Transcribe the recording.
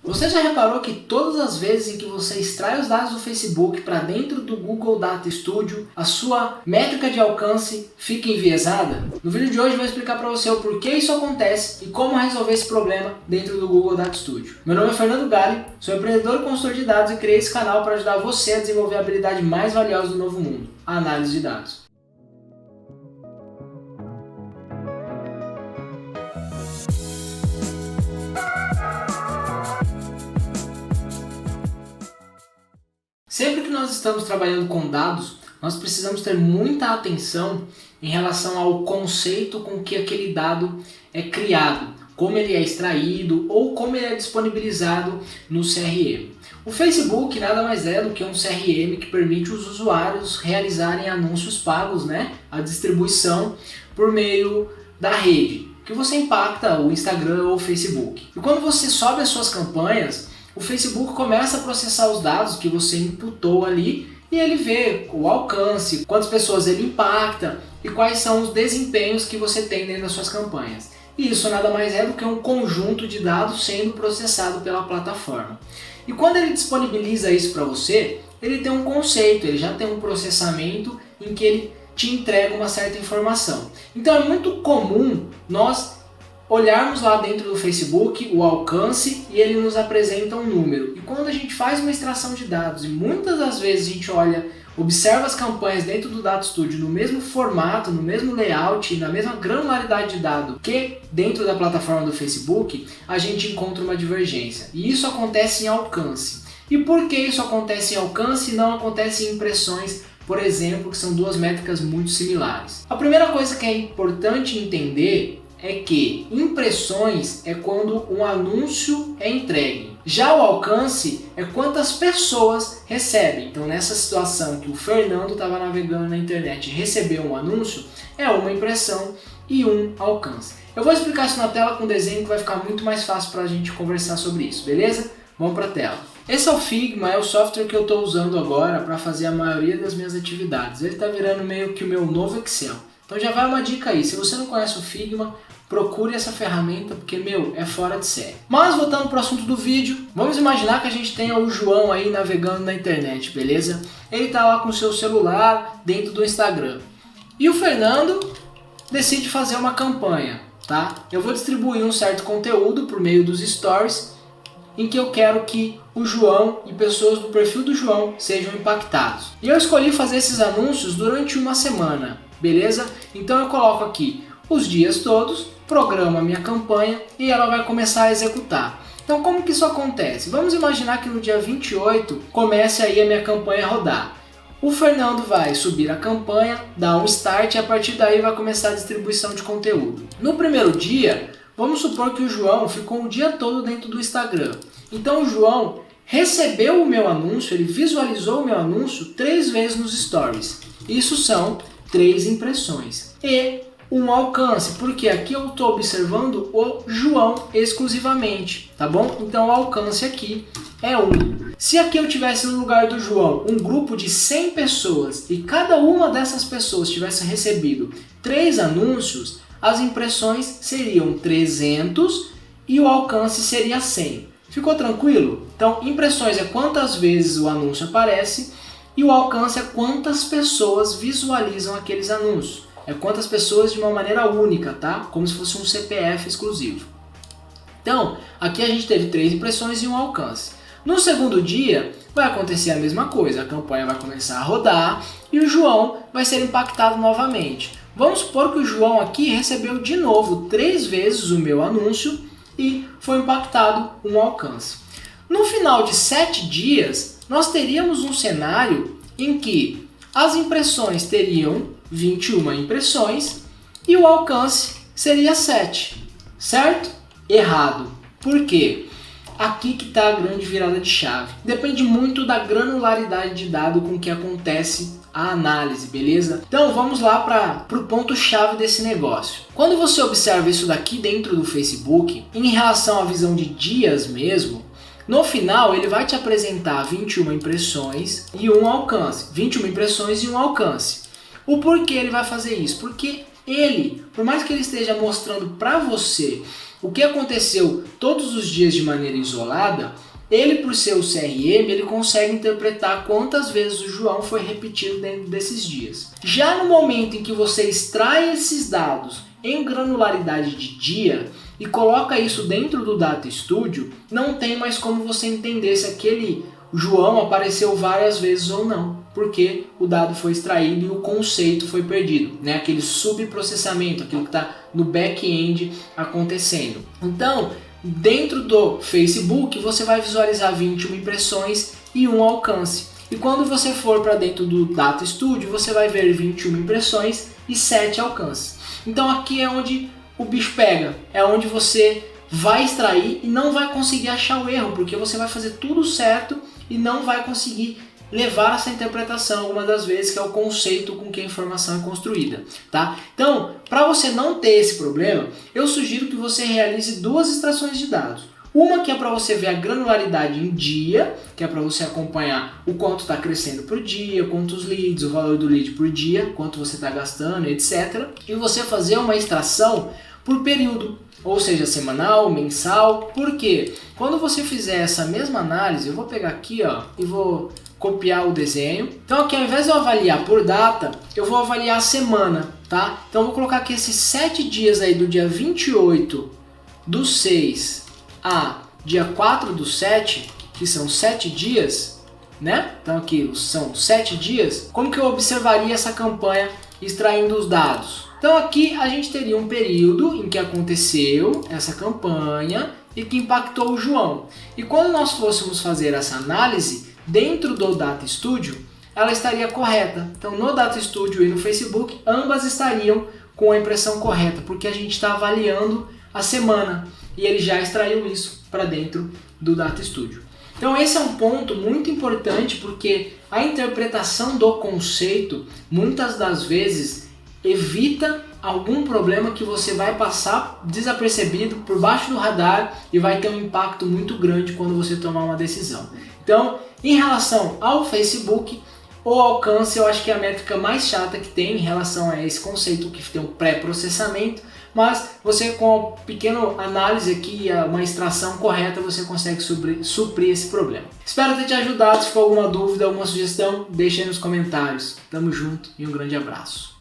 Você já reparou que todas as vezes em que você extrai os dados do Facebook para dentro do Google Data Studio, a sua métrica de alcance fica enviesada? No vídeo de hoje eu vou explicar para você o porquê isso acontece e como resolver esse problema dentro do Google Data Studio. Meu nome é Fernando Galli, sou empreendedor e consultor de dados e criei esse canal para ajudar você a desenvolver a habilidade mais valiosa do novo mundo, a análise de dados. Sempre que nós estamos trabalhando com dados, nós precisamos ter muita atenção em relação ao conceito com que aquele dado é criado, como ele é extraído ou como ele é disponibilizado no CRM. O Facebook nada mais é do que um CRM que permite os usuários realizarem anúncios pagos, a distribuição por meio da rede, que você impacta o Instagram ou o Facebook. E quando você sobe as suas campanhas, o Facebook começa a processar os dados que você imputou ali e ele vê o alcance, quantas pessoas ele impacta e quais são os desempenhos que você tem dentro das suas campanhas. E isso nada mais é do que um conjunto de dados sendo processado pela plataforma. E quando ele disponibiliza isso para você, ele tem um conceito, ele já tem um processamento em que ele te entrega uma certa informação. Então é muito comum nós olharmos lá dentro do Facebook o alcance e ele nos apresenta um número. E quando a gente faz uma extração de dados e muitas das vezes a gente observa as campanhas dentro do Data Studio no mesmo formato, no mesmo layout, na mesma granularidade de dado que dentro da plataforma do Facebook, a gente encontra uma divergência. E isso acontece em alcance. E por que isso acontece em alcance e não acontece em impressões, por exemplo, que são duas métricas muito similares? A primeira coisa que é importante entender é que impressões é quando um anúncio é entregue. Já o alcance é quantas pessoas recebem. Então nessa situação que o Fernando estava navegando na internet e recebeu um anúncio, é uma impressão e um alcance. Eu vou explicar isso na tela com um desenho que vai ficar muito mais fácil para a gente conversar sobre isso, beleza? Vamos para a tela. Esse é o Figma, é o software que eu estou usando agora para fazer a maioria das minhas atividades. Ele está virando meio que o meu novo Excel. Então já vai uma dica aí, se você não conhece o Figma, procure essa ferramenta porque, é fora de série. Mas voltando para o assunto do vídeo, vamos imaginar que a gente tenha o João aí navegando na internet, beleza? Ele está lá com o seu celular dentro do Instagram. E o Fernando decide fazer uma campanha, tá? Eu vou distribuir um certo conteúdo por meio dos stories em que eu quero que o João e pessoas do perfil do João sejam impactados. E eu escolhi fazer esses anúncios durante uma semana, beleza? Então eu coloco aqui os dias todos, programo a minha campanha e ela vai começar a executar. Então como que isso acontece? Vamos imaginar que no dia 28 comece aí a minha campanha a rodar. O Fernando vai subir a campanha, dar um start e a partir daí vai começar a distribuição de conteúdo. No primeiro dia, vamos supor que o João ficou o dia todo dentro do Instagram. Então o João recebeu o meu anúncio, ele visualizou o meu anúncio 3 vezes nos stories. Isso são 3 impressões. E um alcance, porque aqui eu estou observando o João exclusivamente, tá bom? Então o alcance aqui é 1. Se aqui eu tivesse no lugar do João um grupo de 100 pessoas e cada uma dessas pessoas tivesse recebido 3 anúncios, as impressões seriam 300 e o alcance seria 100. Ficou tranquilo? Então impressões é quantas vezes o anúncio aparece e o alcance é quantas pessoas visualizam aqueles anúncios. É quantas pessoas de uma maneira única, tá? Como se fosse um CPF exclusivo. Então, aqui a gente teve 3 impressões e um alcance. No segundo dia, vai acontecer a mesma coisa. A campanha vai começar a rodar e o João vai ser impactado novamente. Vamos supor que o João aqui recebeu de novo 3 vezes o meu anúncio e foi impactado um alcance. No final de 7 dias, nós teríamos um cenário em que as impressões teriam 21 impressões e o alcance seria 7, certo? Errado. Por quê? Aqui que está a grande virada de chave. Depende muito da granularidade de dado com que acontece a análise, beleza? Então vamos lá para o ponto-chave desse negócio. Quando você observa isso daqui dentro do Facebook, em relação à visão de dias mesmo, no final ele vai te apresentar 21 impressões e um alcance. 21 impressões e um alcance. O porquê ele vai fazer isso? Porque ele, por mais que ele esteja mostrando para você o que aconteceu todos os dias de maneira isolada, ele, por ser o CRM, ele consegue interpretar quantas vezes o João foi repetido dentro desses dias. Já no momento em que você extrai esses dados em granularidade de dia e coloca isso dentro do Data Studio, não tem mais como você entender se aquele João apareceu várias vezes ou não, porque o dado foi extraído e o conceito foi perdido, né? Aquele subprocessamento, aquilo que está no back-end acontecendo. Então, dentro do Facebook, você vai visualizar 21 impressões e um alcance. E quando você for para dentro do Data Studio, você vai ver 21 impressões e 7 alcances. Então aqui é onde o bicho pega, é onde você vai extrair e não vai conseguir achar o erro, porque você vai fazer tudo certo e não vai conseguir levar essa interpretação algumas das vezes, que é o conceito com que a informação é construída, tá? Então, para você não ter esse problema, eu sugiro que você realize duas extrações de dados. Uma que é para você ver a granularidade em dia, que é para você acompanhar o quanto está crescendo por dia, quantos leads, o valor do lead por dia, quanto você está gastando, etc. E você fazer uma extração por período, ou seja, semanal, mensal. Por quê? Quando você fizer essa mesma análise, eu vou pegar aqui, ó, e vou copiar o desenho. Então aqui, ao invés de eu avaliar por data, eu vou avaliar a semana, tá? Então eu vou colocar aqui esses 7 dias aí, do dia 28/6 a dia 4/7, que são 7 dias, né? Então aqui são 7 dias. Como que eu observaria essa campanha extraindo os dados? Então aqui a gente teria um período em que aconteceu essa campanha e que impactou o João. E quando nós fôssemos fazer essa análise dentro do Data Studio, ela estaria correta. Então no Data Studio e no Facebook, ambas estariam com a impressão correta, porque a gente está avaliando a semana e ele já extraiu isso para dentro do Data Studio. Então esse é um ponto muito importante, porque a interpretação do conceito muitas das vezes evita algum problema que você vai passar desapercebido por baixo do radar e vai ter um impacto muito grande quando você tomar uma decisão. Então, em relação ao Facebook, o alcance eu acho que é a métrica mais chata que tem em relação a esse conceito que tem um pré-processamento, mas você, com a pequena análise aqui, uma extração correta, você consegue suprir esse problema. Espero ter te ajudado. Se for alguma dúvida, alguma sugestão, deixe aí nos comentários. Tamo junto e um grande abraço.